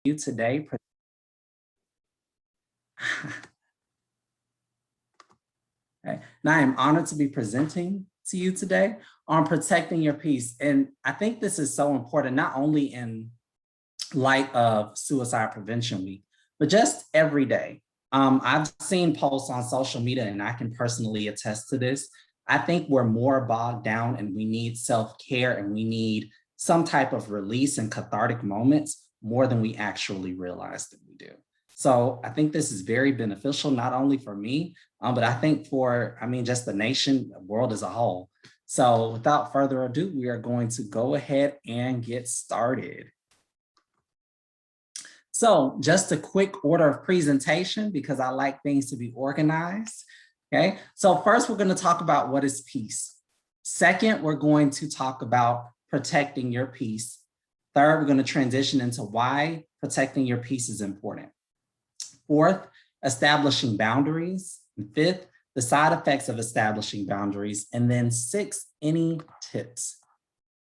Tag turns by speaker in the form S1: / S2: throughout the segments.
S1: you today. Okay. Now I am honored to be presenting to you today on protecting your peace. And I think this is so important, not only in light of Suicide Prevention Week, but just every day. I've seen posts on social media, and I can personally attest to this. I think we're more bogged down and we need self-care and we need some type of release and cathartic moments more than we actually realize that we do. So I think this is very beneficial, not only for me, but I think for, just the nation, the world as a whole. So without further ado, we are going to go ahead and get started. So just a quick order of presentation because I like things to be organized. Okay, so first we're going to talk about what is peace. Second, we're going to talk about protecting your peace. Third, we're going to transition into why protecting your peace is important. Fourth, establishing boundaries. And fifth, the side effects of establishing boundaries. And then sixth, any tips,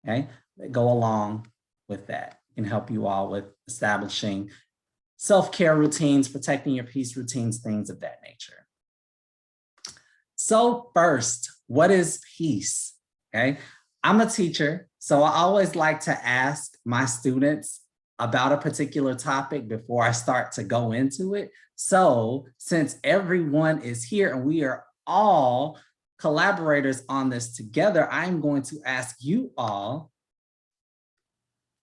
S1: okay, that go along with that can help you all with establishing self-care routines, protecting your peace routines, things of that nature. So first, what is peace? Okay, I'm a teacher, so I always like to ask my students about a particular topic before I start to go into it. So since everyone is here and we are all collaborators on this together, I'm going to ask you all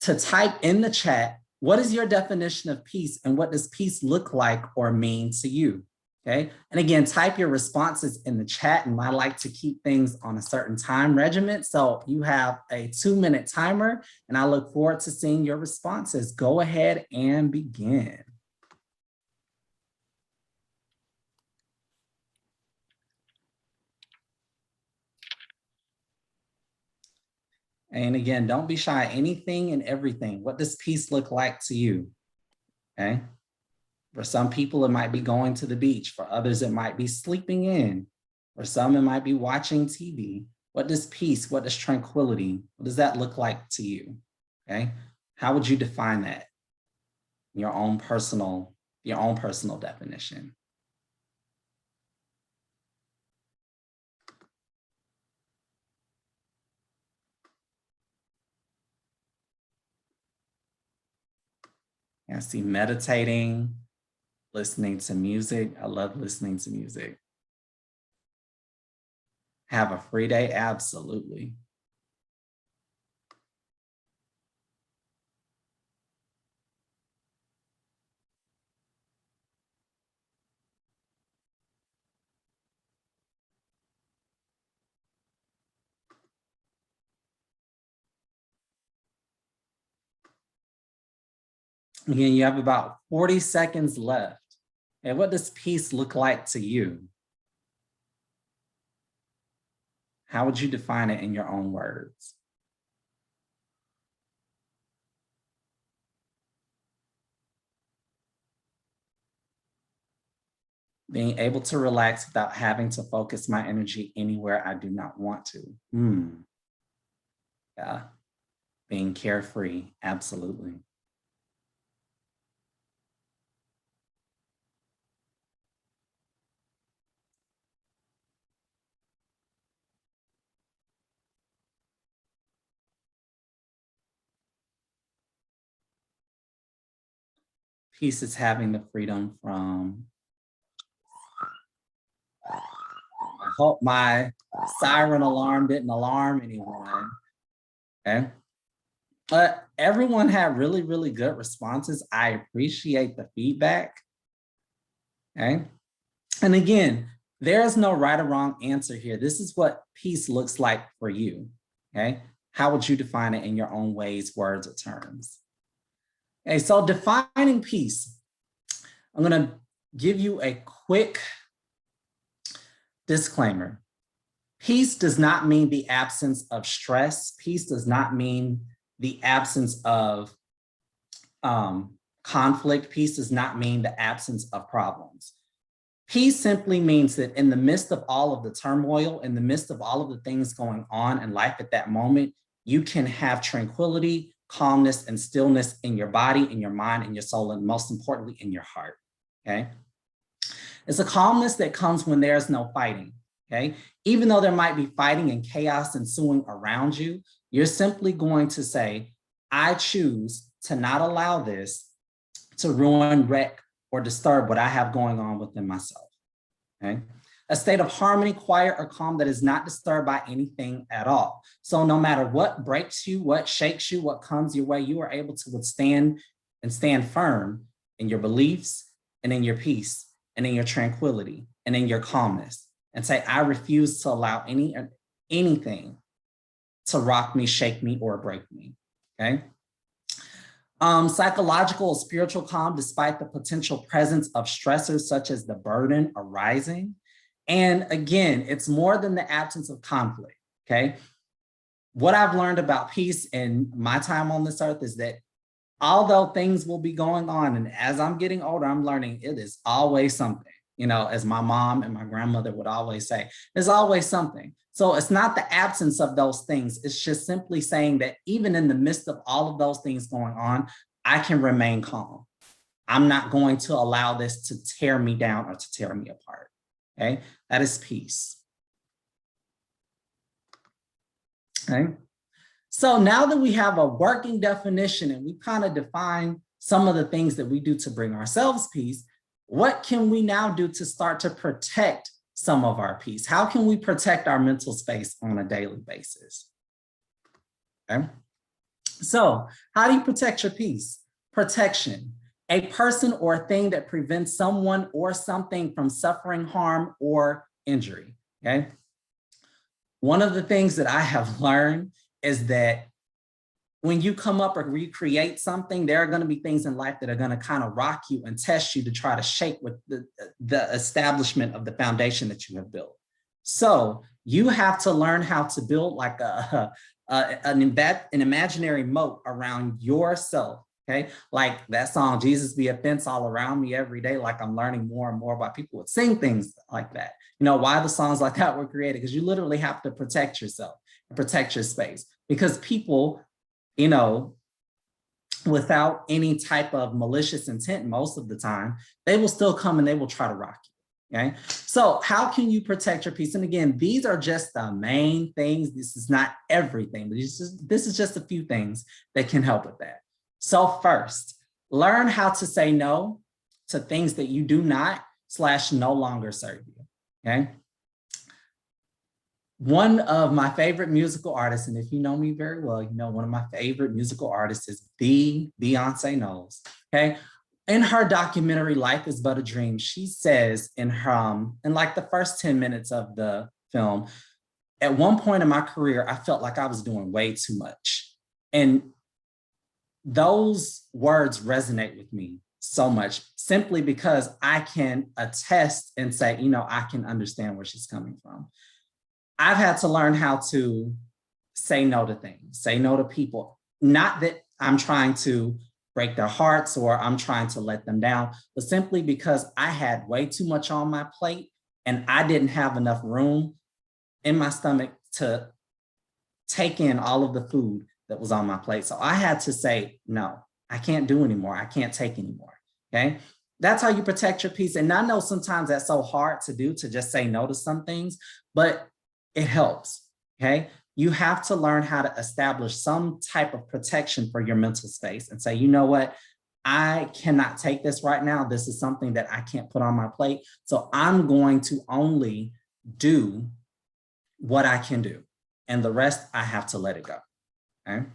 S1: to type in the chat, what is your definition of peace and what does peace look like or mean to you? Okay, and again, type your responses in the chat, and I like to keep things on a certain time regimen. So you have a 2-minute timer, and I look forward to seeing your responses. Go ahead and begin. And again, don't be shy, anything and everything. What does peace look like to you? Okay. For some people, it might be going to the beach. For others, it might be sleeping in. For some, it might be watching TV. What does peace, what does tranquility, what does that look like to you? Okay. How would you define that? Your own personal definition. I see meditating, listening to music. I love listening to music. Have a free day? Absolutely. Again, you have about 40 seconds left. And what does peace look like to you? How would you define it in your own words? Being able to relax without having to focus my energy anywhere I do not want to. Yeah. Being carefree, absolutely. Peace is having the freedom from, I hope my siren alarm didn't alarm anyone, okay? But everyone had really, really good responses. I appreciate the feedback, okay? And again, there's no right or wrong answer here. This is what peace looks like for you, okay? How would you define it in your own ways, words, or terms? Okay, so defining peace, I'm gonna give you a quick disclaimer. Peace does not mean the absence of stress. Peace does not mean the absence of conflict. Peace does not mean the absence of problems. Peace simply means that in the midst of all of the turmoil, in the midst of all of the things going on in life at that moment, you can have tranquility, calmness and stillness in your body, in your mind, in your soul, and most importantly, in your heart, okay? It's a calmness that comes when there's no fighting, okay? Even though there might be fighting and chaos ensuing around you, you're simply going to say, I choose to not allow this to ruin, wreck, or disturb what I have going on within myself, okay? A state of harmony, quiet, or calm that is not disturbed by anything at all. So no matter what breaks you, what shakes you, what comes your way, you are able to withstand and stand firm in your beliefs and in your peace and in your tranquility and in your calmness, and say, I refuse to allow anything to rock me, shake me, or break me, okay? Psychological or spiritual calm despite the potential presence of stressors such as the burden arising. And again, it's more than the absence of conflict, okay? What I've learned about peace in my time on this earth is that although things will be going on, and as I'm getting older, I'm learning it is always something, you know, as my mom and my grandmother would always say, there's always something. So it's not the absence of those things. It's just simply saying that even in the midst of all of those things going on, I can remain calm. I'm not going to allow this to tear me down or to tear me apart. Okay, that is peace. Okay, so now that we have a working definition and we kind of define some of the things that we do to bring ourselves peace, what can we now do to start to protect some of our peace? How can we protect our mental space on a daily basis? Okay, so how do you protect your peace? Protection. A person or thing that prevents someone or something from suffering harm or injury, okay? One of the things that I have learned is that when you come up or recreate something, there are gonna be things in life that are gonna kind of rock you and test you to try to shake with the establishment of the foundation that you have built. So you have to learn how to build like an imaginary moat around yourself. Okay, like that song, Jesus Be a Fence All Around Me Every Day, like I'm learning more and more about people would sing things like that. You know, why the songs like that were created, because you literally have to protect yourself and protect your space, because people, you know, without any type of malicious intent, most of the time, they will still come and they will try to rock you, okay? So how can you protect your peace? And again, these are just the main things. This is not everything, but this is just a few things that can help with that. So first, learn how to say no to things that you do not / no longer serve you, okay? One of my favorite musical artists, and if you know me very well, you know one of my favorite musical artists is Beyonce Knowles, okay? In her documentary, Life is But a Dream, she says in like the first 10 minutes of the film, at one point in my career, I felt like I was doing way too much. And those words resonate with me so much, simply because I can attest and say, you know, I can understand where she's coming from. I've had to learn how to say no to things, say no to people. Not that I'm trying to break their hearts or I'm trying to let them down, but simply because I had way too much on my plate and I didn't have enough room in my stomach to take in all of the food that was on my plate. So I had to say, no, I can't do anymore. I can't take anymore, okay? That's how you protect your peace. And I know sometimes that's so hard to do, to just say no to some things, but it helps, okay? You have to learn how to establish some type of protection for your mental space and say, you know what? I cannot take this right now. This is something that I can't put on my plate. So I'm going to only do what I can do. And the rest, I have to let it go. Okay.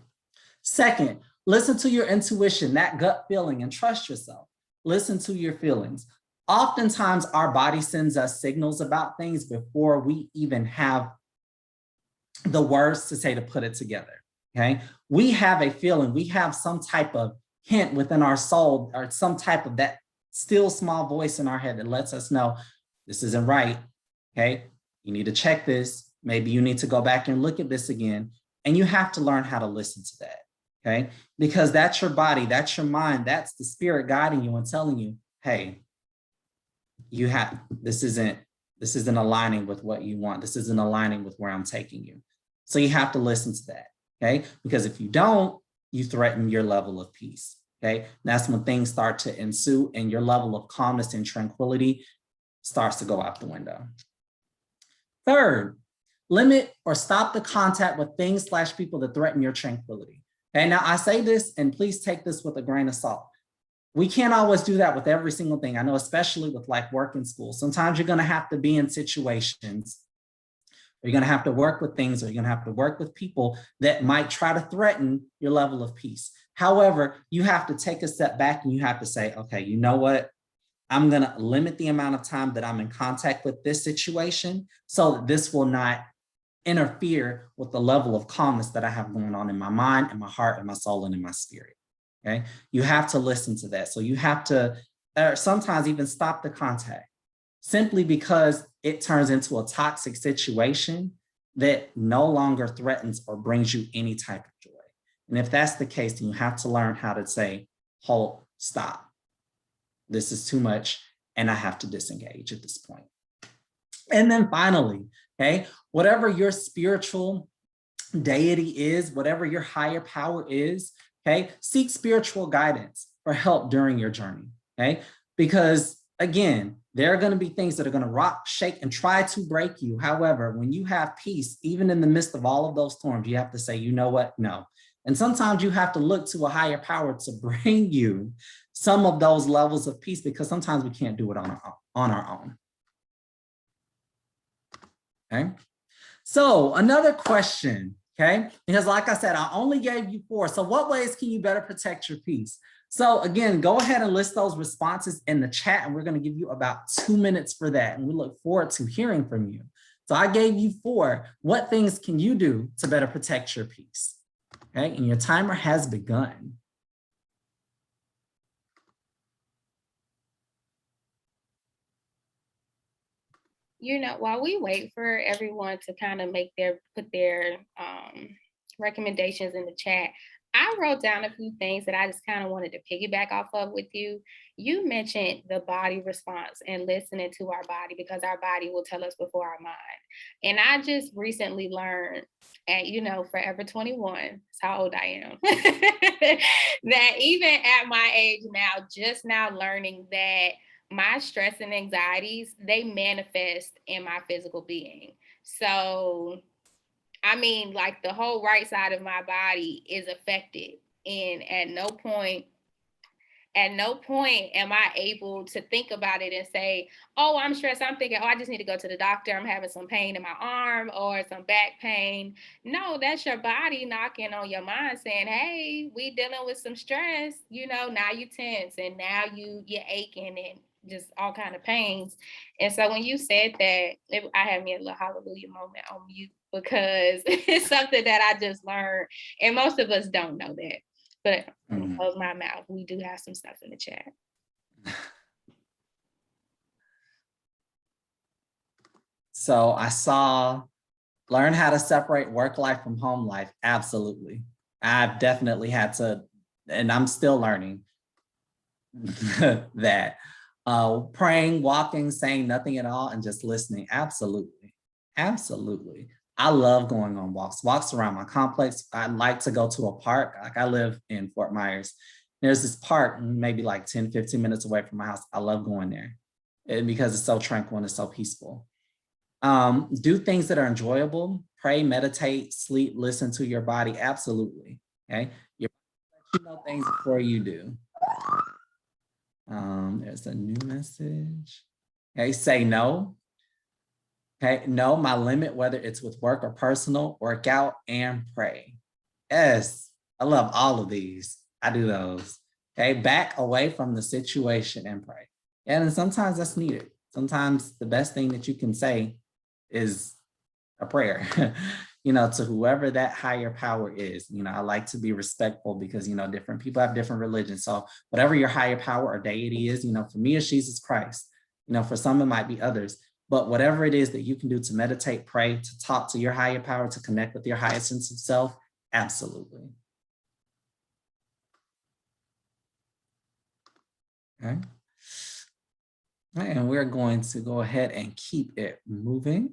S1: Second, listen to your intuition, that gut feeling, and trust yourself. Listen to your feelings. Oftentimes, our body sends us signals about things before we even have the words to say to put it together. Okay. We have a feeling, we have some type of hint within our soul, or some type of that still small voice in our head that lets us know this isn't right. Okay. You need to check this. Maybe you need to go back and look at this again. And you have to learn how to listen to that, okay? Because that's your body, that's your mind, that's the spirit guiding you and telling you, hey, this isn't aligning with what you want. This isn't aligning with where I'm taking you. So you have to listen to that, okay? Because if you don't, you threaten your level of peace. Okay, that's when things start to ensue and your level of calmness and tranquility starts to go out the window. Third, limit or stop the contact with things / people that threaten your tranquility. Okay, now I say this, and please take this with a grain of salt. We can't always do that with every single thing. I know, especially with like work and school. Sometimes you're going to have to be in situations where you're going to have to work with things, or you're going to have to work with people that might try to threaten your level of peace. However, you have to take a step back and you have to say, okay, you know what? I'm going to limit the amount of time that I'm in contact with this situation so that this will not interfere with the level of calmness that I have going on in my mind and my heart and my soul and in my spirit. Okay, you have to listen to that. So you have to sometimes even stop the contact simply because it turns into a toxic situation that no longer threatens or brings you any type of joy. And if that's the case, then you have to learn how to say, halt, stop. This is too much, and I have to disengage at this point. And then finally, okay, whatever your spiritual deity is, whatever your higher power is, okay, seek spiritual guidance for help during your journey, okay? Because again, there are going to be things that are going to rock, shake, and try to break you. However, when you have peace, even in the midst of all of those storms, you have to say, you know what? No. And sometimes you have to look to a higher power to bring you some of those levels of peace, because sometimes we can't do it on our own. Okay. So another question, okay? Because like I said, I only gave you 4. So what ways can you better protect your peace? So again, go ahead and list those responses in the chat, and we're going to give you about 2 minutes for that. And we look forward to hearing from you. So I gave you 4. What things can you do to better protect your peace? Okay, and your timer has begun.
S2: You know, while we wait for everyone to kind of put their recommendations in the chat, I wrote down a few things that I just kind of wanted to piggyback off of with you. You mentioned the body response and listening to our body, because our body will tell us before our mind. And I just recently learned at, Forever 21, that's how old I am, that even at my age now, just now learning that my stress and anxieties, they manifest in my physical being. So, I mean, like the whole right side of my body is affected. And at no point am I able to think about it and say, oh, I'm stressed. I'm thinking, oh, I just need to go to the doctor. I'm having some pain in my arm or some back pain. No, that's your body knocking on your mind saying, hey, we dealing with some stress. Now you tense and now you're aching and just all kind of pains. And so when you said that, I had me a little hallelujah moment on mute, because it's something that I just learned. And most of us don't know that. But I'm gonna close my mouth. We do have some stuff in the chat.
S1: So I saw, learn how to separate work life from home life. Absolutely. I've definitely had to, and I'm still learning that. Praying, walking, saying nothing at all, and just listening. Absolutely. Absolutely. I love going on walks around my complex. I like to go to a park. Like I live in Fort Myers. There's this park maybe like 10, 15 minutes away from my house. I love going there because it's so tranquil and it's so peaceful. Do things that are enjoyable. Pray, meditate, sleep, listen to your body. Absolutely. Okay. You know things before you do. There's a new message. Okay, say no. Okay, know my limit, whether it's with work or personal, work out and pray. Yes, I love all of these. I do those. Okay, back away from the situation and pray. And sometimes that's needed. Sometimes the best thing that you can say is a prayer, to whoever that higher power is. I like to be respectful because, different people have different religions. So whatever your higher power or deity is, for me, it's Jesus Christ. For some, it might be others. But whatever it is that you can do to meditate, pray, to talk to your higher power, to connect with your highest sense of self, absolutely. Okay. And we're going to go ahead and keep it moving.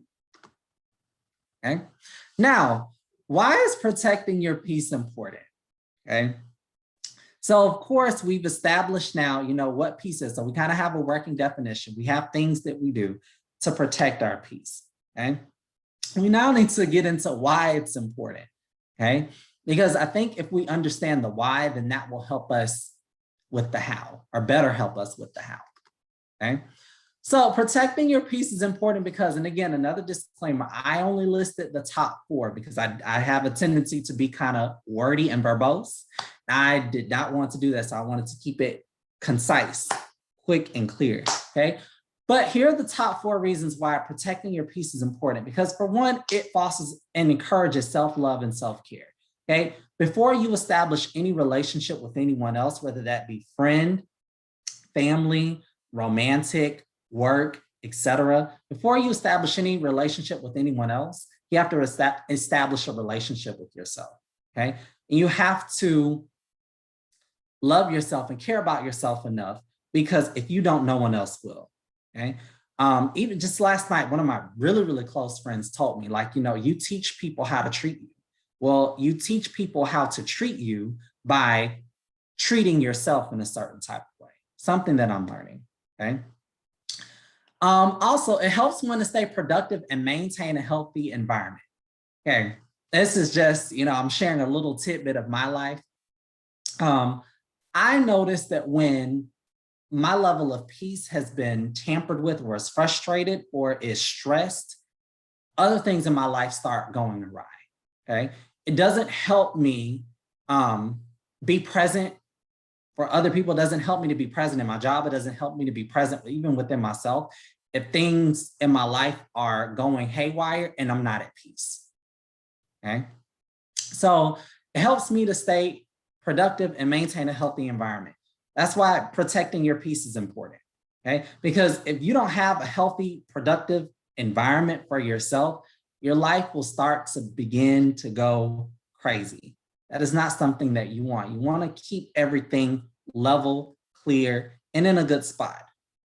S1: Okay. Now, why is protecting your peace important? okay? So of course, we've established now, what peace is. So we kind of have a working definition. We have things that we do to protect our peace, okay? We now need to get into why it's important, okay? Because I think if we understand the why, then that will help us with the how, or better help us with the how, okay? So protecting your peace is important because, and again, another disclaimer, I only listed the top 4 because I have a tendency to be kind of wordy and verbose. I did not want to do that, so I wanted to keep it concise, quick, and clear, okay? But here are the top 4 reasons why protecting your peace is important. Because for one, it fosters and encourages self-love and self-care, okay? Before you establish any relationship with anyone else, whether that be friend, family, romantic, work, etc., before you establish any relationship with anyone else, you have to establish a relationship with yourself, okay? And you have to love yourself and care about yourself enough, because if you don't, no one else will, okay? Even just last night, one of my really, really close friends told me, like, you teach people how to treat you. Well, you teach people how to treat you by treating yourself in a certain type of way, something that I'm learning, okay? Also, it helps one to stay productive and maintain a healthy environment. Okay, this is just, I'm sharing a little tidbit of my life. I noticed that when my level of peace has been tampered with, or is frustrated, or is stressed, other things in my life start going awry, okay? It doesn't help me be present for other people. It doesn't help me to be present in my job. It doesn't help me to be present even within myself if things in my life are going haywire and I'm not at peace, okay? So it helps me to stay productive and maintain a healthy environment. That's why protecting your peace is important, okay? Because if you don't have a healthy, productive environment for yourself, your life will start to begin to go crazy. That is not something that you want. You want to keep everything level, clear, and in a good spot.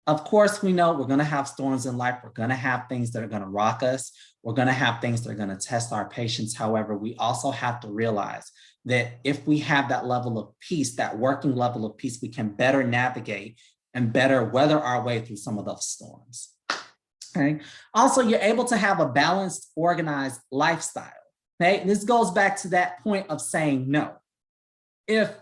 S1: Of course, we know we're going to have storms in life. We're going to have things that are going to rock us. We're going to have things that are going to test our patience. However, we also have to realize that if we have that level of peace, that working level of peace, we can better navigate and better weather our way through some of those storms. Okay. Also, you're able to have a balanced, organized lifestyle. Okay. This goes back to that point of saying no. If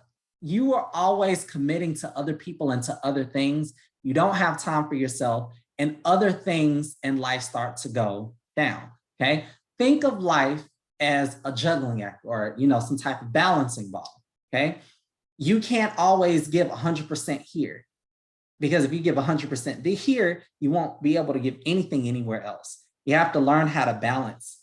S1: you are always committing to other people and to other things, you don't have time for yourself, and other things in life start to go down, okay? Think of life as a juggling act, or, some type of balancing ball, okay? You can't always give 100% here, because if you give 100% here, you won't be able to give anything anywhere else. You have to learn how to balance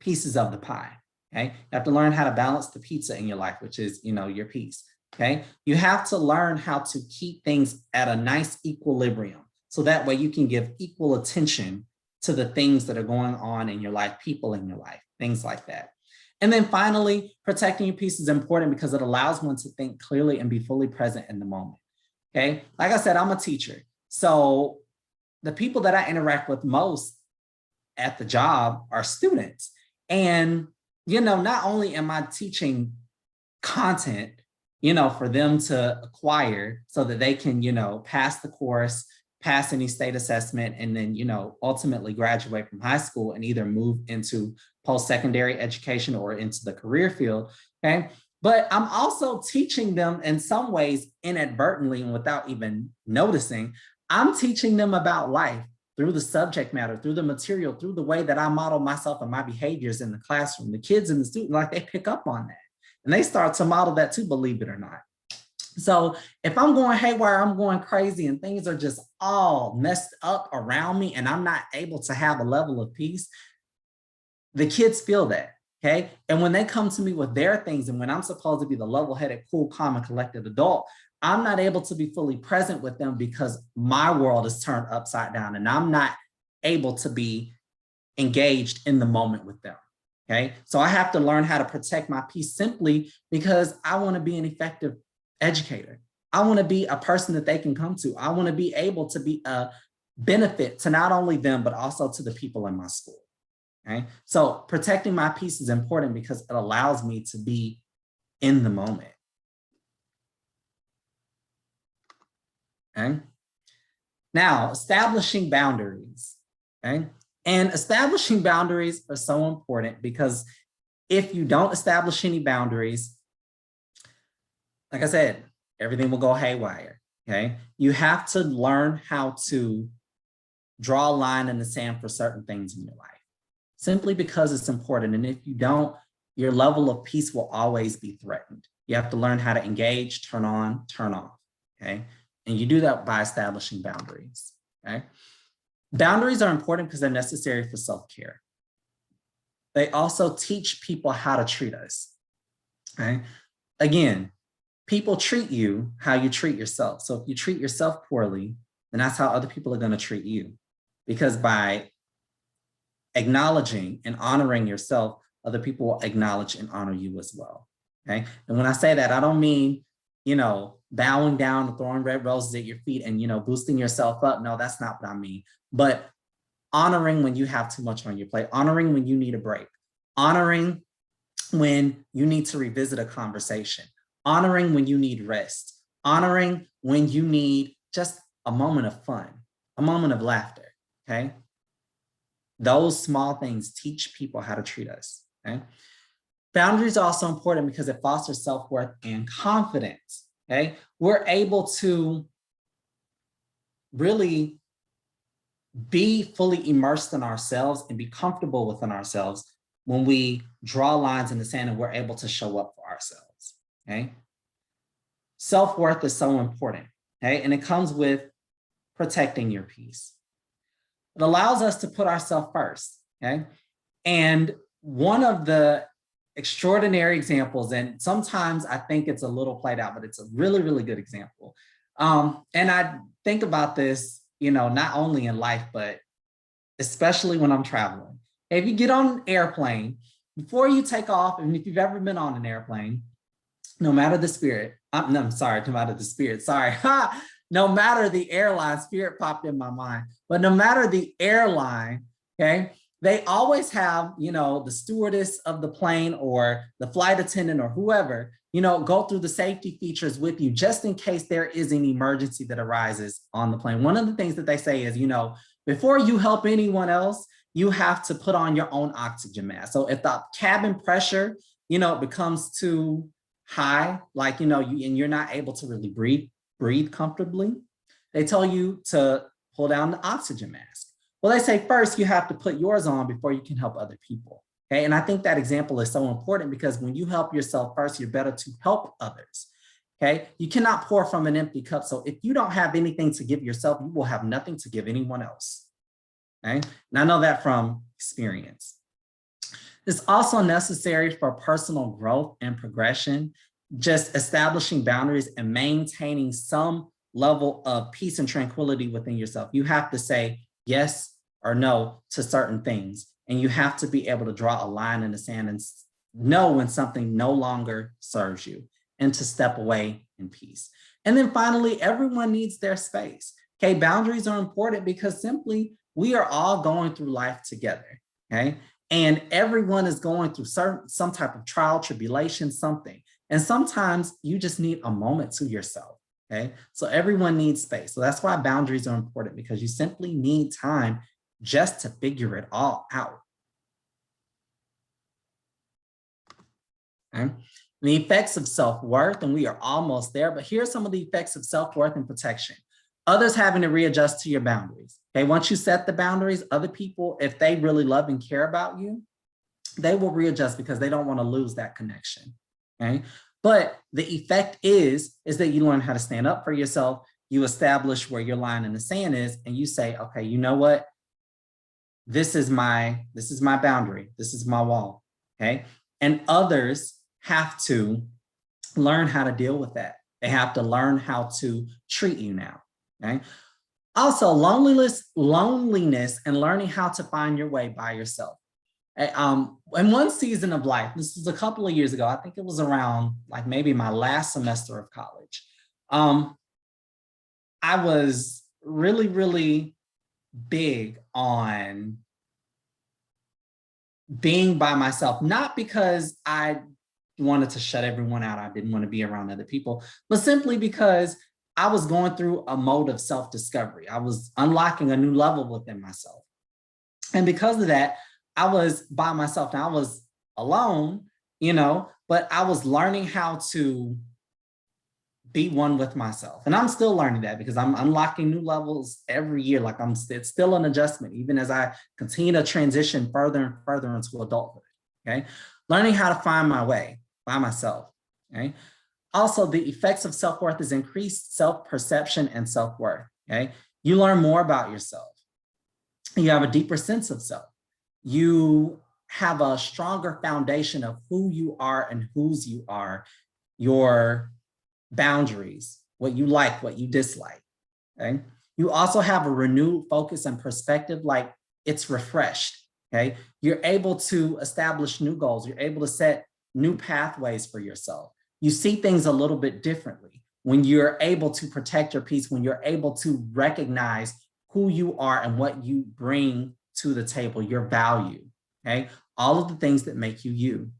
S1: pieces of the pie, okay? You have to learn how to balance the pizza in your life, which is, your piece. Okay, you have to learn how to keep things at a nice equilibrium, so that way you can give equal attention to the things that are going on in your life, people in your life, things like that. And then finally, protecting your peace is important because it allows one to think clearly and be fully present in the moment. Okay, like I said, I'm a teacher. So the people that I interact with most at the job are students. And, not only am I teaching content, for them to acquire so that they can, pass the course, pass any state assessment, and then, ultimately graduate from high school and either move into post-secondary education or into the career field, okay? But I'm also teaching them in some ways inadvertently and without even noticing. I'm teaching them about life through the subject matter, through the material, through the way that I model myself and my behaviors in the classroom. The kids and the students, like, they pick up on that. And they start to model that too, believe it or not. So if I'm going haywire, I'm going crazy, and things are just all messed up around me, and I'm not able to have a level of peace, the kids feel that, okay? And when they come to me with their things, and when I'm supposed to be the level-headed, cool, calm, and collected adult, I'm not able to be fully present with them because my world is turned upside down, and I'm not able to be engaged in the moment with them. Okay, so I have to learn how to protect my peace simply because I want to be an effective educator. I want to be a person that they can come to. I want to be able to be a benefit to not only them, but also to the people in my school. Okay, so protecting my peace is important because it allows me to be in the moment. Okay. Now, establishing boundaries. Okay. And establishing boundaries are so important because if you don't establish any boundaries, like I said, everything will go haywire. Okay. You have to learn how to draw a line in the sand for certain things in your life, simply because it's important. And if you don't, your level of peace will always be threatened. You have to learn how to engage, turn on, turn off. Okay. And you do that by establishing boundaries. Okay. Boundaries are important because they're necessary for self-care. They also teach people how to treat us. Okay. Again, people treat you how you treat yourself. So if you treat yourself poorly, then that's how other people are going to treat you. Because by acknowledging and honoring yourself, other people will acknowledge and honor you as well. Okay. And when I say that, I don't mean, bowing down and throwing red roses at your feet and, boosting yourself up. No, that's not what I mean. But honoring when you have too much on your plate, honoring when you need a break, honoring when you need to revisit a conversation, honoring when you need rest, honoring when you need just a moment of fun, a moment of laughter. Okay. Those small things teach people how to treat us. Okay. Boundaries are also important because it fosters self-worth and confidence. Okay. We're able to really be fully immersed in ourselves and be comfortable within ourselves when we draw lines in the sand and we're able to show up for ourselves. Okay. Self-worth is so important. Okay. And it comes with protecting your peace. It allows us to put ourselves first. Okay. And one of the extraordinary examples, and sometimes I think it's a little played out, but it's a really, really good example. And I think about this, not only in life, but especially when I'm traveling. If you get on an airplane, before you take off, and if you've ever been on an airplane, no matter the spirit, no matter the spirit, sorry. No matter the airline, spirit popped in my mind, but no matter the airline, okay, they always have, the stewardess of the plane or the flight attendant or whoever, go through the safety features with you just in case there is an emergency that arises on the plane. One of the things that they say is, before you help anyone else, you have to put on your own oxygen mask. So if the cabin pressure, becomes too high, like, and you're not able to really breathe comfortably, they tell you to pull down the oxygen mask. Well, they say first you have to put yours on before you can help other people. Okay. And I think that example is so important because when you help yourself first, you're better to help others. Okay. You cannot pour from an empty cup. So if you don't have anything to give yourself, you will have nothing to give anyone else. Okay. And I know that from experience. It's also necessary for personal growth and progression, just establishing boundaries and maintaining some level of peace and tranquility within yourself. You have to say yes or no to certain things. And you have to be able to draw a line in the sand and know when something no longer serves you and to step away in peace. And then finally, everyone needs their space. Okay, boundaries are important because simply we are all going through life together. Okay, and everyone is going through some type of trial, tribulation, something. And sometimes you just need a moment to yourself. Okay, so everyone needs space. So that's why boundaries are important because you simply need time just to figure it all out. Okay. The effects of self-worth, and we are almost there, but here's some of the effects of self-worth and protection. Others having to readjust to your boundaries. Okay, once you set the boundaries, other people, if they really love and care about you, they will readjust because they don't want to lose that connection. Okay, but the effect is that you learn how to stand up for yourself. You establish where your line in the sand is, and you say, okay, you know what? This is my boundary. This is my wall. Okay. And others have to learn how to deal with that. They have to learn how to treat you now. Okay. Also, loneliness and learning how to find your way by yourself. In one season of life, this was a couple of years ago, I think it was around like maybe my last semester of college. I was really, really big on being by myself, not because I wanted to shut everyone out. I didn't want to be around other people, but simply because I was going through a mode of self-discovery. I was unlocking a new level within myself. And because of that, I was by myself. Now I was alone, but I was learning how to be one with myself. And I'm still learning that because I'm unlocking new levels every year. Like it's still an adjustment, even as I continue to transition further and further into adulthood. Okay. Learning how to find my way by myself. Okay. Also, the effects of self-worth is increased self-perception and self-worth. Okay. You learn more about yourself. You have a deeper sense of self. You have a stronger foundation of who you are and whose you are, your boundaries, what you like, what you dislike. Okay. You also have a renewed focus and perspective, like it's refreshed. Okay. You're able to establish new goals. You're able to set new pathways for yourself. You see things a little bit differently when you're able to protect your peace, when you're able to recognize who you are and what you bring to the table, your value. Okay. All of the things that make you you.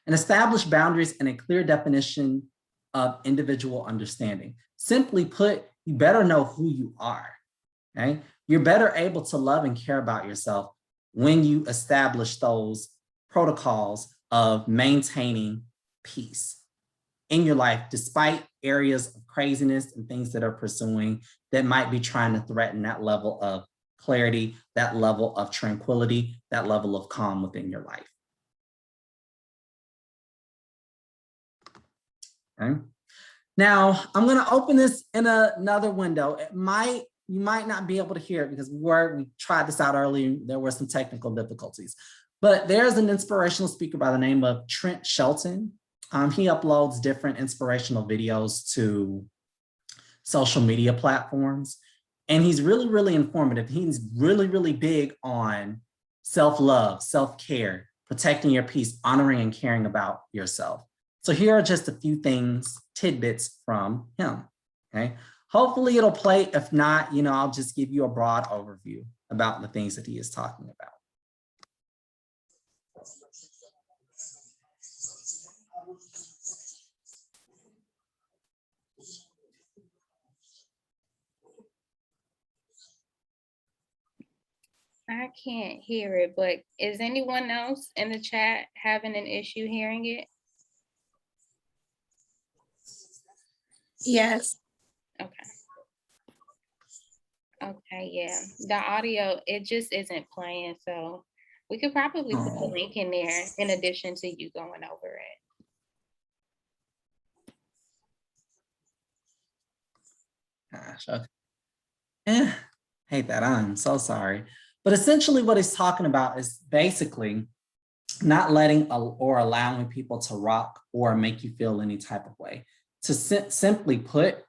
S1: And establish boundaries and a clear definition of individual understanding. Simply put, you better know who you are. Okay? You're better able to love and care about yourself when you establish those protocols of maintaining peace in your life, despite areas of craziness and things that are pursuing that might be trying to threaten that level of clarity, that level of tranquility, that level of calm within your life. Okay. Now, I'm going to open this in another window. You might not be able to hear it because we tried this out earlier. There were some technical difficulties, but there's an inspirational speaker by the name of Trent Shelton. He uploads different inspirational videos to social media platforms, and he's really, really informative. He's really, really big on self-love, self-care, protecting your peace, honoring and caring about yourself. So here are just a few things, tidbits from him, okay? Hopefully it'll play. If not, I'll just give you a broad overview about the things that he is talking about.
S2: I can't hear it, but is anyone else in the chat having an issue hearing it?
S3: Yes.
S2: Okay. Okay, yeah. The audio, it just isn't playing. So we could probably put the link in there in addition to you going over it.
S1: Gosh, okay. Hate that. I'm so sorry. But essentially what he's talking about is basically not letting or allowing people to rock or make you feel any type of way. To simply put,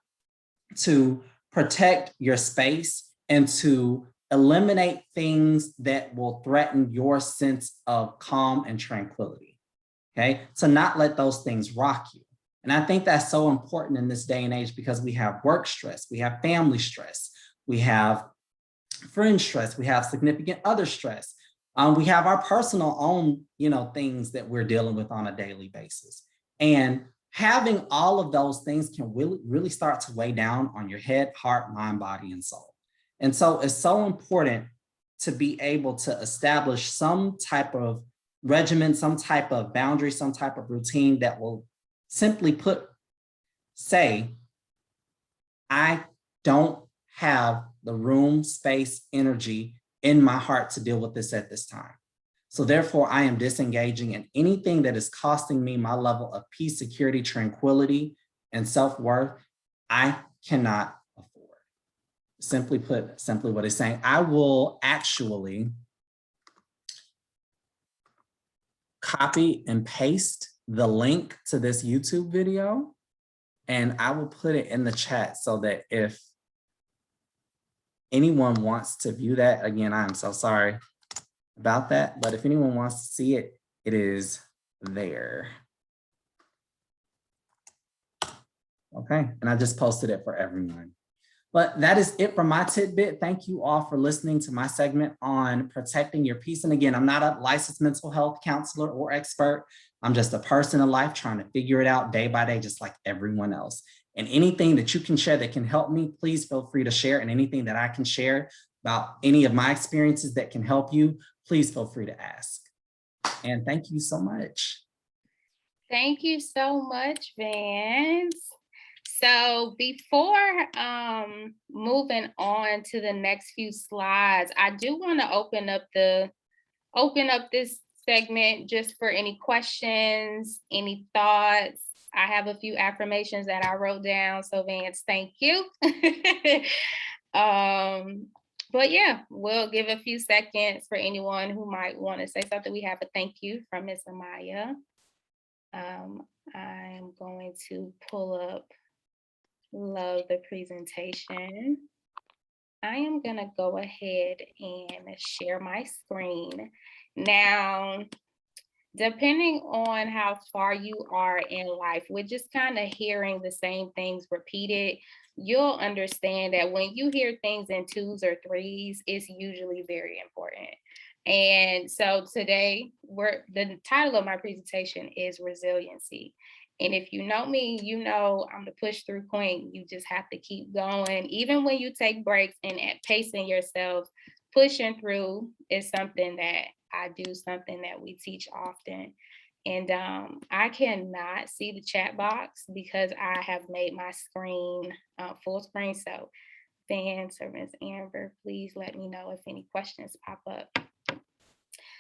S1: to protect your space and to eliminate things that will threaten your sense of calm and tranquility, okay? To not let those things rock you. And I think that's so important in this day and age because we have work stress, we have family stress, we have friend stress, we have significant other stress. We have our personal own, things that we're dealing with on a daily basis. And having all of those things can really start to weigh down on your head, heart, mind, body, and soul. And so it's so important to be able to establish some type of regimen, some type of boundary, some type of routine that will simply say, I don't have the room, space, energy in my heart to deal with this at this time. So therefore, I am disengaging in anything that is costing me my level of peace, security, tranquility, and self-worth. I cannot afford. Simply put, simply what it's saying, I will actually copy and paste the link to this YouTube video, and I will put it in the chat so that if anyone wants to view that, again, I'm so sorry about that, but if anyone wants to see it, it is there. Okay, and I just posted it for everyone. But that is it for my tidbit. Thank you all for listening to my segment on protecting your peace. And again, I'm not a licensed mental health counselor or expert. I'm just a person in life trying to figure it out day by day, just like everyone else. And anything that you can share that can help me, please feel free to share. And anything that I can share about any of my experiences that can help you, please feel free to ask. And thank you so much.
S2: Thank you so much, Vance. So before moving on to the next few slides, I do want to open up this segment just for any questions, any thoughts. I have a few affirmations that I wrote down. So Vance, thank you. But yeah, we'll give a few seconds for anyone who might want to say something. We have a thank you from Miss Amaya. I'm going to pull up, love the presentation. I am going to go ahead and share my screen. Now, depending on how far you are in life, with just kind of hearing the same things repeated, you'll understand that when you hear things in twos or threes, it's usually very important. And so today, the title of my presentation is Resiliency. And if you know me, you know I'm the push through queen. You just have to keep going. Even when you take breaks and at pacing yourself, pushing through is something that I do, something that we teach often. And I cannot see the chat box because I have made my screen full screen. So Vance or Ms. Amber, please let me know if any questions pop up.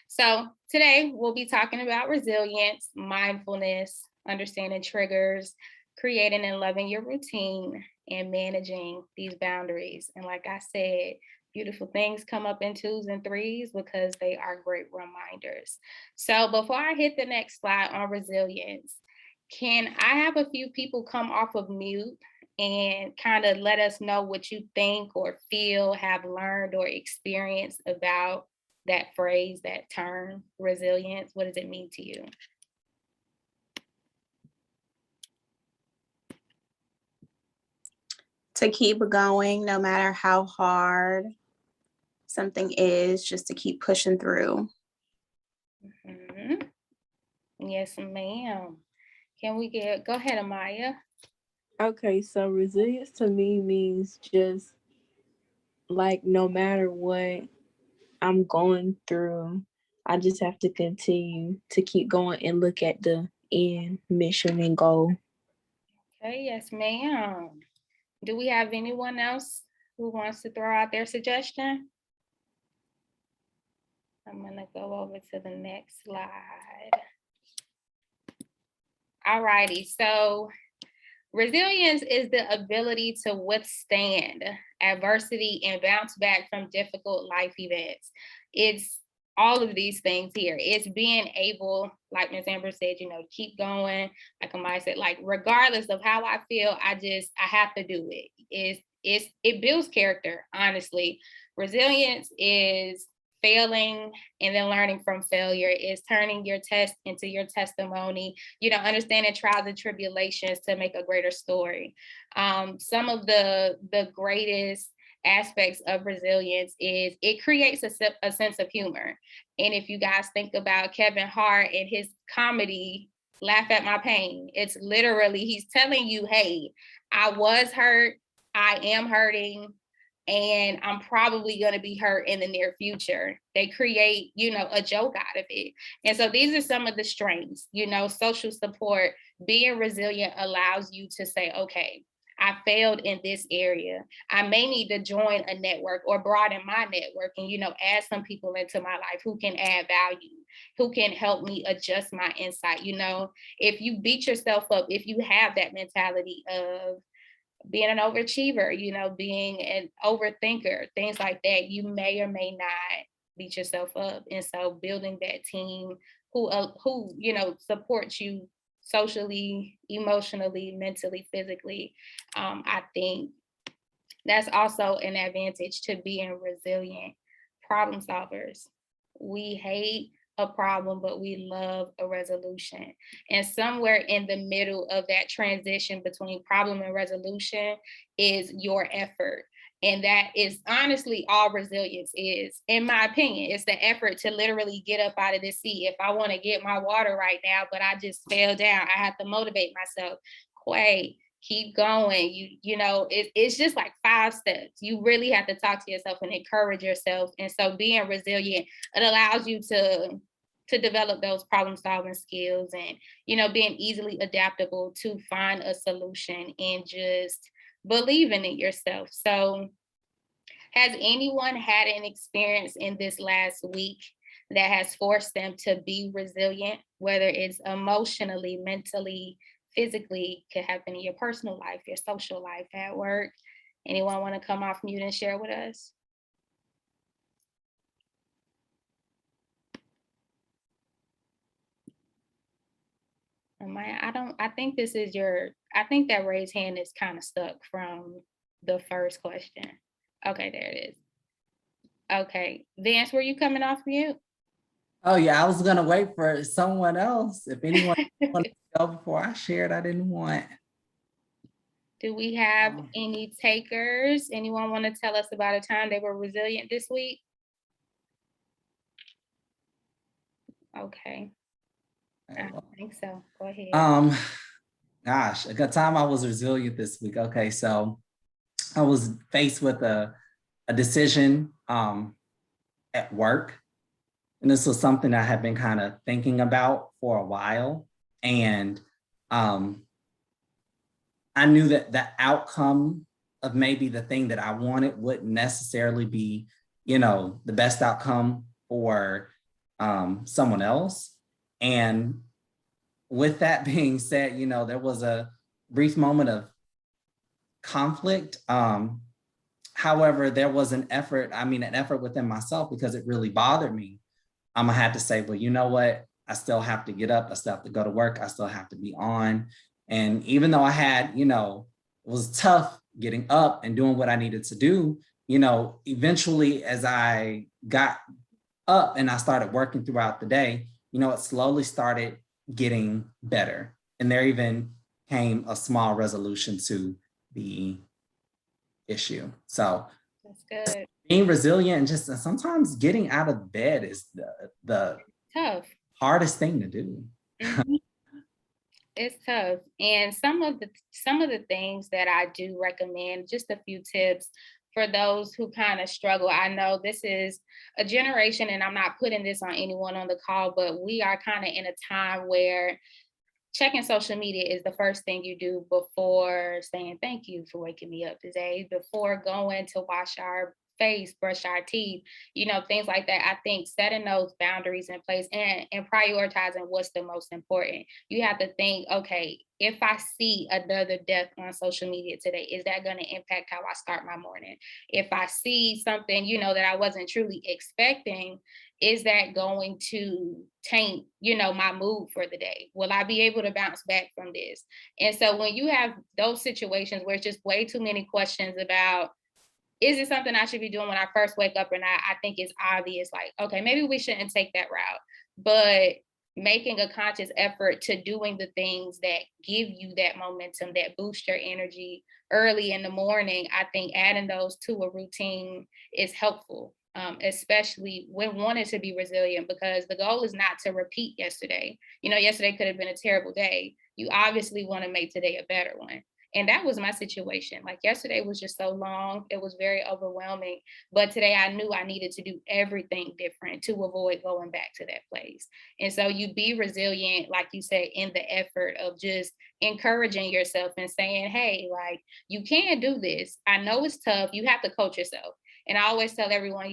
S2: So today we'll be talking about resilience, mindfulness, understanding triggers, creating and loving your routine, and managing these boundaries. And like I said, beautiful things come up in twos and threes because they are great reminders. So before I hit the next slide on resilience, can I have a few people come off of mute and kind of let us know what you think or feel, have learned or experienced about that phrase, that term, resilience? What does it mean to you?
S3: To keep going no matter how hard something is, just to keep pushing through.
S2: Mm-hmm. Yes, ma'am. Can we go ahead, Amaya?
S4: Okay, so resilience to me means just like no matter what I'm going through, I just have to continue to keep going and look at the end mission and goal.
S2: Okay, yes, ma'am. Do we have anyone else who wants to throw out their suggestion? I'm gonna go over to the next slide. All righty, so resilience is the ability to withstand adversity and bounce back from difficult life events. It's all of these things here. It's being able, like Ms. Amber said, keep going. Like Amaya said, like regardless of how I feel, I have to do it. It builds character, honestly. Resilience is failing and then learning from failure. Is turning your test into your testimony, understanding trials and tribulations to make a greater story. Some of the greatest aspects of resilience is it creates a sense of humor. And if you guys think about Kevin Hart and his comedy, Laugh at My Pain, it's literally, he's telling you, hey, I was hurt, I am hurting, and I'm probably going to be hurt in the near future. They create, a joke out of it. And so these are some of the strengths, social support. Being resilient allows you to say, okay, I failed in this area. I may need to join a network or broaden my network and, add some people into my life who can add value, who can help me adjust my insight. If you beat yourself up, if you have that mentality of being an overachiever, being an overthinker, things like that, you may or may not beat yourself up. And so building that team who supports you socially, emotionally, mentally, physically, I think that's also an advantage to being resilient. Problem solvers. We hate a problem, but we love a resolution. And somewhere in the middle of that transition between problem and resolution is your effort. And that is honestly all resilience is, in my opinion. It's the effort to literally get up out of the seat. If I want to get my water right now, but I just fell down, I have to motivate myself. Quay, keep going. It's just like 5 steps. You really have to talk to yourself and encourage yourself. And so being resilient, it allows you to develop those problem solving skills and, being easily adaptable to find a solution and just believing in yourself. So has anyone had an experience in this last week that has forced them to be resilient, whether it's emotionally, mentally, physically, could happen in your personal life, your social life, at work? Anyone want to come off mute and share with us? I think I think that raised hand is kind of stuck from the first question. Okay, there it is. Okay, Vance, were you coming off mute?
S1: Oh yeah, I was gonna wait for someone else. If anyone wanted to go before I shared, I didn't want.
S2: Do we have any takers? Anyone want to tell us about a time they were resilient this week? Okay, I don't think so. Go ahead.
S1: Gosh, a good time I was resilient this week. Okay, so I was faced with a decision at work. And this was something I had been kind of thinking about for a while. And I knew that the outcome of maybe the thing that I wanted wouldn't necessarily be, the best outcome for someone else. And with that being said, there was a brief moment of conflict. However, there was an effort within myself because it really bothered me. I had to say, well, you know what? I still have to get up. I still have to go to work. I still have to be on. And even though I had, it was tough getting up and doing what I needed to do, eventually as I got up and I started working throughout the day, it slowly started getting better. And there even came a small resolution to the issue. So
S2: That's good.
S1: being resilient and just sometimes getting out of bed is the
S2: Tough.
S1: hardest thing to do.
S2: Mhm. It's tough. And some of the things that I do recommend, just a few tips for those who kind of struggle. I know this is a generation, and I'm not putting this on anyone on the call, but we are kind of in a time where checking social media is the first thing you do before saying thank you for waking me up today, before going to wash our face, brush our teeth, things like that. I think setting those boundaries in place and prioritizing what's the most important. You have to think, okay, if I see another death on social media today, is that going to impact how I start my morning? If I see something, that I wasn't truly expecting, is that going to taint, my mood for the day? Will I be able to bounce back from this? And so when you have those situations where it's just way too many questions about, is it something I should be doing when I first wake up? And I think it's obvious, like, okay, maybe we shouldn't take that route. But making a conscious effort to doing the things that give you that momentum, that boost your energy early in the morning, I think adding those to a routine is helpful, especially when wanting to be resilient, because the goal is not to repeat yesterday. Yesterday could have been a terrible day. You obviously want to make today a better one. And that was my situation. Like yesterday was just so long. It was very overwhelming. But today I knew I needed to do everything different to avoid going back to that place. And so you be resilient, like you said, in the effort of just encouraging yourself and saying, hey, like, you can do this. I know it's tough. You have to coach yourself. And I always tell everyone,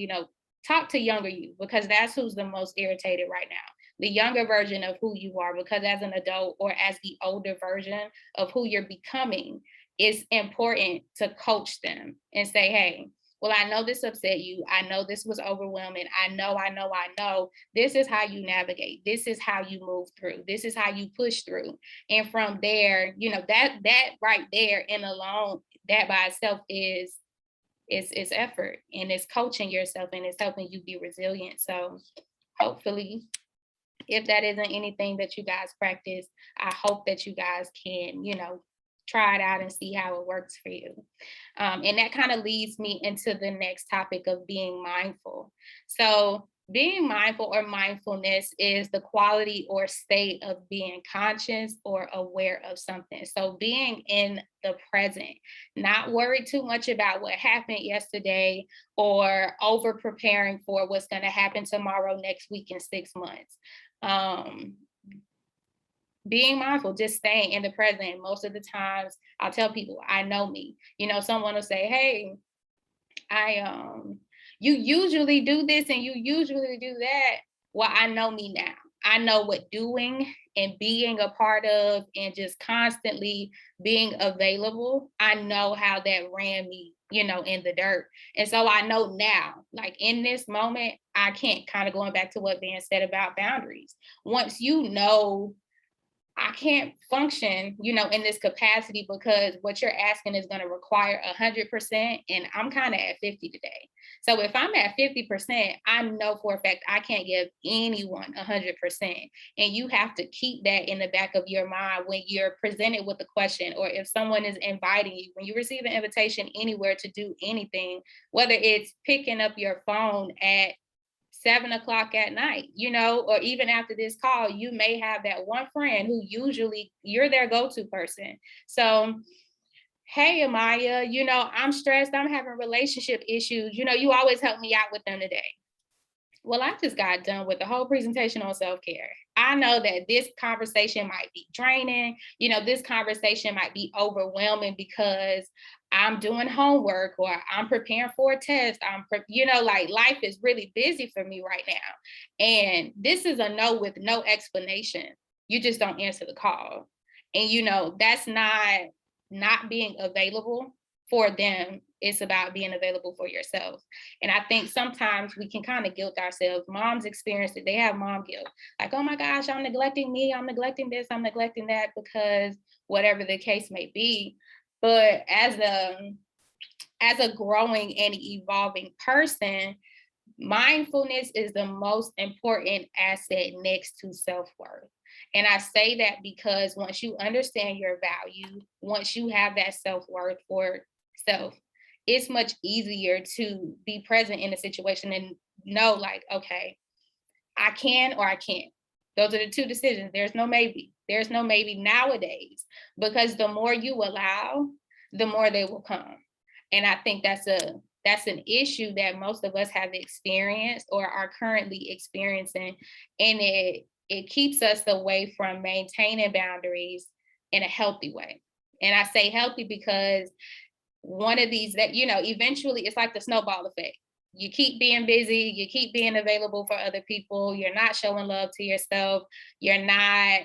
S2: talk to younger you, because that's who's the most irritated right now. The younger version of who you are, because as an adult or as the older version of who you're becoming, it's important to coach them and say, hey, well, I know this upset you. I know this was overwhelming. I know. This is how you navigate. This is how you move through. This is how you push through. And from there, that right there and alone, that by itself is effort, and it's coaching yourself, and it's helping you be resilient. So hopefully, if that isn't anything that you guys practice, I hope that you guys can, try it out and see how it works for you. And that kind of leads me into the next topic of being mindful. So being mindful or mindfulness is the quality or state of being conscious or aware of something. So being in the present, not worried too much about what happened yesterday or over preparing for what's going to happen tomorrow, next week, in 6 months. Being mindful, just staying in the present. Most of the times I'll tell people, I know me. Someone will say, hey, you usually do this and you usually do that. Well, I know me now. I know what doing and being a part of and just constantly being available, I know how that ran me, in the dirt. And so I know now, like in this moment, I can't, kind of going back to what Vance said about boundaries. Once you know, I can't function, in this capacity because what you're asking is going to require 100%, and I'm kind of at 50 today. So if I'm at 50%, I know for a fact I can't give anyone 100%. And you have to keep that in the back of your mind when you're presented with a question, or if someone is inviting you, when you receive an invitation anywhere to do anything, whether it's picking up your phone at 7 o'clock at night, or even after this call, you may have that one friend who usually you're their go-to person. So, hey, Amaya, I'm stressed. I'm having relationship issues. You always help me out with them today. Well, I just got done with the whole presentation on self-care. I know that this conversation might be draining. This conversation might be overwhelming because I'm doing homework or I'm preparing for a test. Like life is really busy for me right now. And this is a no with no explanation. You just don't answer the call. And, that's not being available for them. It's about being available for yourself. And I think sometimes we can kind of guilt ourselves. Moms experience it. They have mom guilt. Like, oh my gosh, I'm neglecting me. I'm neglecting this. I'm neglecting that, because whatever the case may be. But as a growing and evolving person, mindfulness is the most important asset next to self-worth. And I say that because once you understand your value, once you have that self-worth for self, it's much easier to be present in a situation and know, like, okay, I can or I can't. Those are the two decisions. There's no maybe. There's no maybe nowadays, because the more you allow, the more they will come. And I think that's an issue that most of us have experienced or are currently experiencing. And it keeps us away from maintaining boundaries in a healthy way. And I say healthy because one of these that, eventually it's like the snowball effect. You keep being busy, you keep being available for other people, you're not showing love to yourself, you're not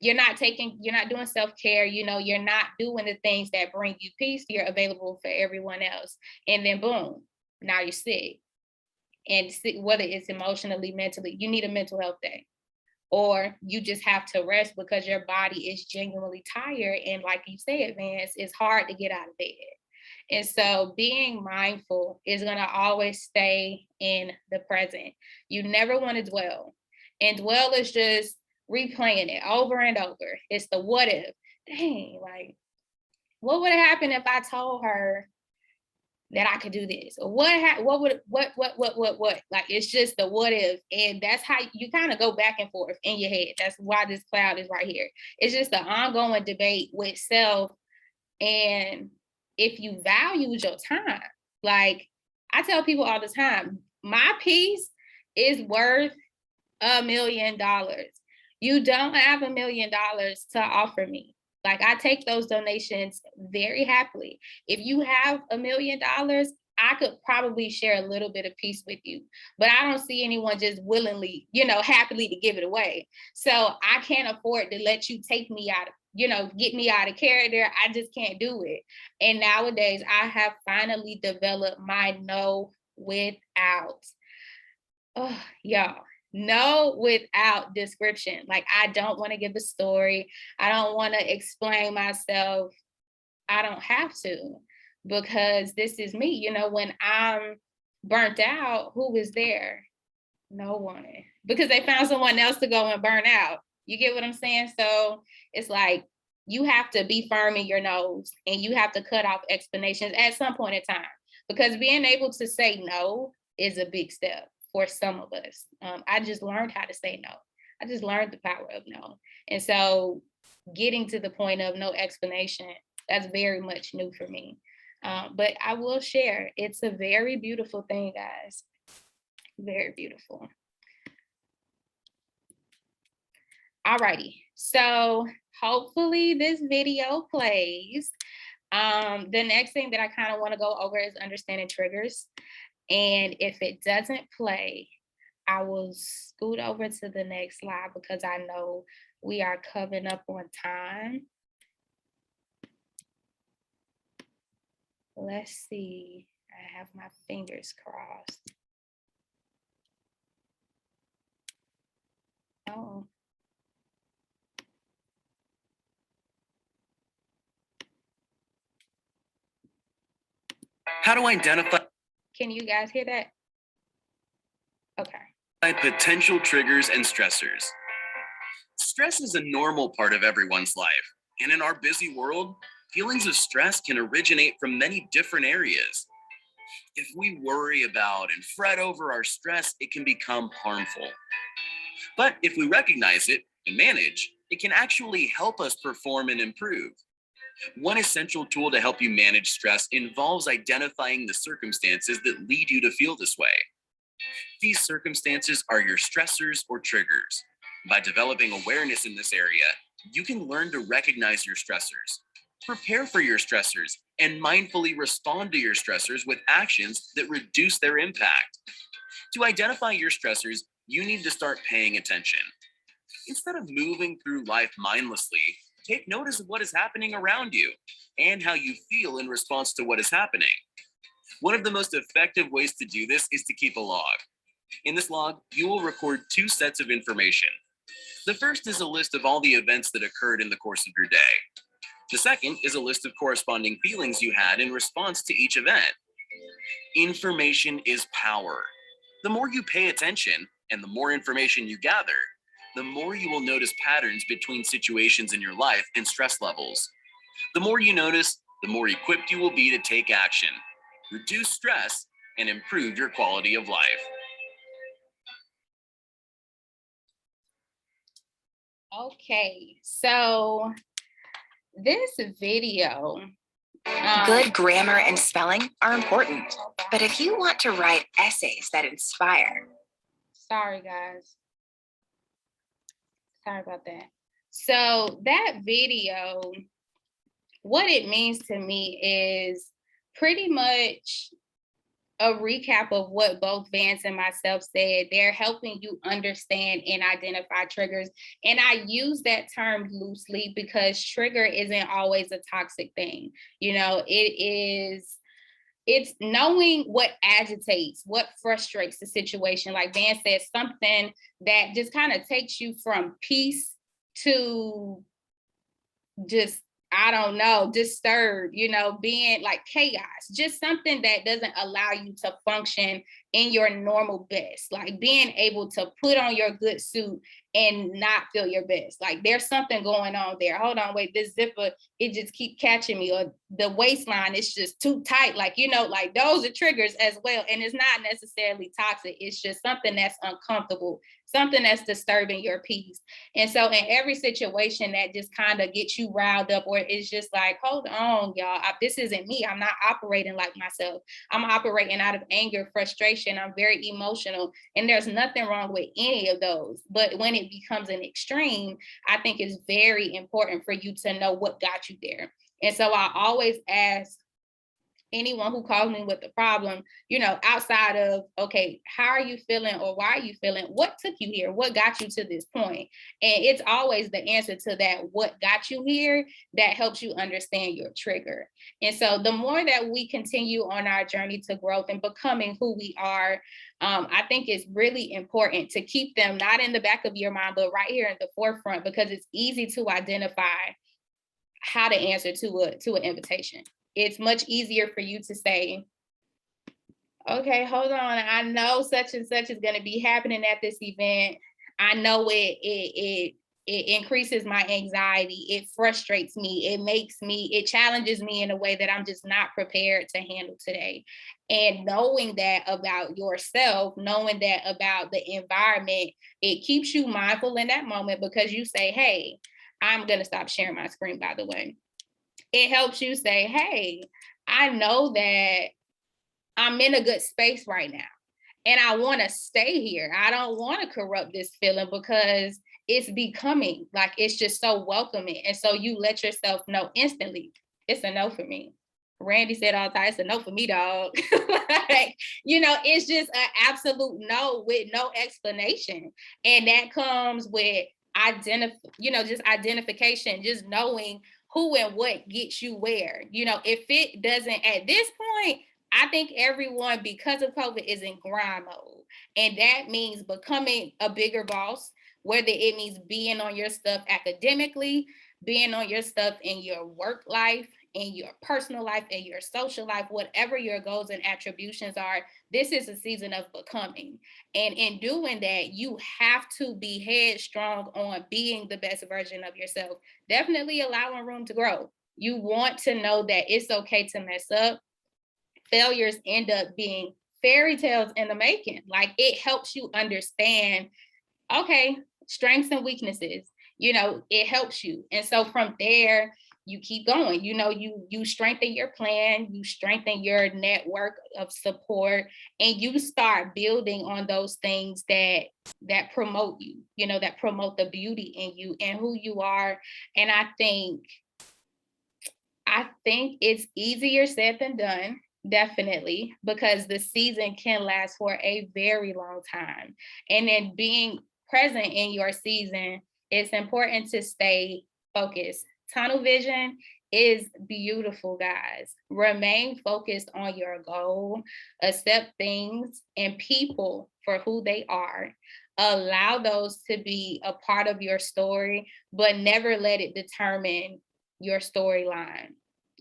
S2: doing self-care, you're not doing the things that bring you peace, you're available for everyone else. And then boom, now you're sick. And whether it's emotionally, mentally, you need a mental health day. Or you just have to rest because your body is genuinely tired. And like you said, Vance, it's hard to get out of bed. And so being mindful is going to always stay in the present. You never want to dwell. And dwell is just replaying it over and over. It's the what if. Dang, like, what would have happened if I told her that I could do this? Or what? Like, it's just the what if. And that's how you kind of go back and forth in your head. That's why this cloud is right here. It's just an ongoing debate with self. And if you value your time, like I tell people all the time, my peace is worth $1 million. You don't have $1 million to offer me. Like, I take those donations very happily. If you have $1 million, I could probably share a little bit of peace with you, but I don't see anyone just willingly, happily to give it away. So I can't afford to let you take me out of, get me out of character. I just can't do it. And nowadays I have finally developed my no without. Oh, y'all. No without description. Like, I don't want to give a story. I don't want to explain myself. I don't have to, because this is me. When I'm burnt out, who is there? No one. Because they found someone else to go and burn out. You get what I'm saying? So it's like, you have to be firm in your nose and you have to cut off explanations at some point in time, because being able to say no is a big step for some of us. I just learned how to say no. I just learned the power of no. And so getting to the point of no explanation, that's very much new for me. But I will share, it's a very beautiful thing, guys. Very beautiful. Alrighty, so hopefully this video plays. The next thing that I kind of want to go over is understanding triggers. And if it doesn't play, I will scoot over to the next slide because I know we are coming up on time. Let's see, I have my fingers crossed. Oh.
S5: How to identify
S2: Can you guys hear that? Okay.
S5: potential triggers and stressors. Stress is a normal part of everyone's life, and in our busy world, feelings of stress can originate from many different areas. If we worry about and fret over our stress, it can become harmful. But if we recognize it and manage, it can actually help us perform and improve. One essential tool to help you manage stress involves identifying the circumstances that lead you to feel this way. These circumstances are your stressors or triggers. By developing awareness in this area, you can learn to recognize your stressors, prepare for your stressors, and mindfully respond to your stressors with actions that reduce their impact. To identify your stressors, you need to start paying attention. Instead of moving through life mindlessly, take notice of what is happening around you and how you feel in response to what is happening. One of the most effective ways to do this is to keep a log. In this log, you will record two sets of information. The first is a list of all the events that occurred in the course of your day. The second is a list of corresponding feelings you had in response to each event. Information is power. The more you pay attention and the more information you gather, the more you will notice patterns between situations in your life and stress levels. The more you notice, the more equipped you will be to take action, reduce stress, and improve your quality of life.
S2: Okay, so this video.
S6: Good grammar and spelling are important, but if you want to write essays that inspire.
S2: Sorry, guys. Sorry about that. So that video, what it means to me is pretty much a recap of what both Vance and myself said. They're helping you understand and identify triggers. And I use that term loosely because trigger isn't always a toxic thing. You know, it's knowing what agitates, what frustrates the situation. Like Vance said, something that just kind of takes you from peace to just, I don't know, disturbed, you know, being like chaos, just something that doesn't allow you to function in your normal best, like being able to put on your good suit and not feel your best. Like there's something going on there. Hold on, wait, this zipper, it just keep catching me, or the waistline is just too tight. Like, you know, like those are triggers as well. And it's not necessarily toxic. It's just something that's uncomfortable, something that's disturbing your peace. And so in every situation that just kind of gets you riled up, or it's just like, hold on, y'all, this isn't me. I'm not operating like myself. I'm operating out of anger, frustration. I'm very emotional, and there's nothing wrong with any of those. But when it becomes an extreme, I think it's very important for you to know what got you there. And so I always ask anyone who calls me with the problem, you know, outside of, okay, how are you feeling, or why are you feeling? What took you here? What got you to this point? And it's always the answer to that, what got you here, that helps you understand your trigger. And so the more that we continue on our journey to growth and becoming who we are, I think it's really important to keep them not in the back of your mind, but right here in the forefront, because it's easy to identify how to answer to an invitation. It's much easier for you to say, okay, hold on, I know such and such is going to be happening at this event. I know it It increases my anxiety. It frustrates me. It challenges me in a way that I'm just not prepared to handle today. And knowing that about yourself, knowing that about the environment, it keeps you mindful in that moment because you say, hey, I'm going to stop sharing my screen, by the way. It helps you say, hey, I know that I'm in a good space right now. And I want to stay here. I don't want to corrupt this feeling because it's becoming like it's just so welcoming. And so you let yourself know instantly, it's a no for me. Randy said all the time, it's a no for me, dog. Like, it's just an absolute no with no explanation. And that comes with just identification, just knowing who and what gets you where. If it doesn't at this point, I think everyone, because of COVID, is in grind mode. And that means becoming a bigger boss, whether it means being on your stuff academically, being on your stuff in your work life, in your personal life, in your social life, whatever your goals and attributions are. This is a season of becoming. And in doing that, you have to be headstrong on being the best version of yourself. Definitely allowing room to grow. You want to know that it's okay to mess up. Failures end up being fairy tales in the making. Like, it helps you understand, okay, strengths and weaknesses, it helps you. And so from there, you keep going, you strengthen your plan, you strengthen your network of support, and you start building on those things that promote you, that promote the beauty in you and who you are. And I think it's easier said than done, definitely, because the season can last for a very long time. And then being present in your season, it's important to stay focused. Tunnel vision is beautiful, guys. Remain focused on your goal, accept things and people for who they are. Allow those to be a part of your story, but never let it determine your storyline.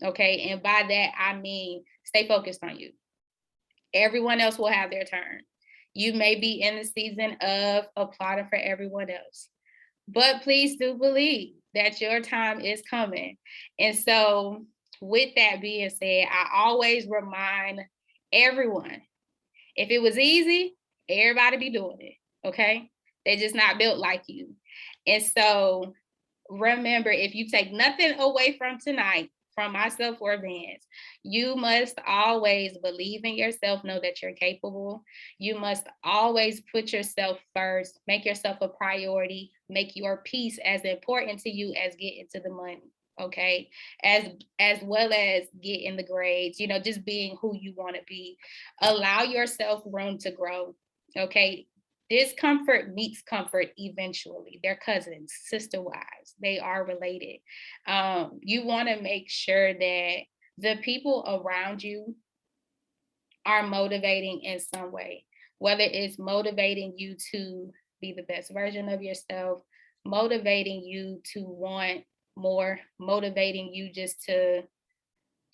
S2: Okay. And by that, I mean, stay focused on you. Everyone else will have their turn. You may be in the season of applauding for everyone else, but please do believe that your time is coming. And so, with that being said, I always remind everyone, if it was easy, everybody be doing it. Okay. They're just not built like you. And so, remember, if you take nothing away from tonight, from myself or Vance, you must always believe in yourself, know that you're capable. You must always put yourself first, make yourself a priority, make your peace as important to you as getting to the money. Okay, as well as getting the grades, just being who you want to be. Allow yourself room to grow. Okay, discomfort meets comfort eventually. They're cousins, sister wives. They are related. You want to make sure that the people around you are motivating in some way, whether it's motivating you to be the best version of yourself, motivating you to want more, motivating you just to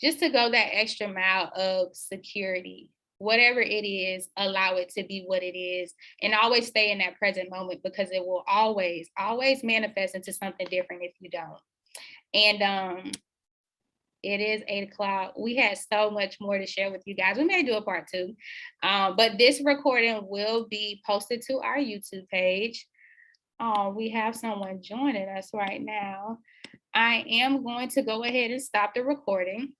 S2: go that extra mile of security. Whatever it is, allow it to be what it is, and always stay in that present moment, because it will always manifest into something different if you don't. And it is 8:00. We had so much more to share with you guys. We may do a part 2, but this recording will be posted to our YouTube page. We have someone joining us right now. I am going to go ahead and stop the recording.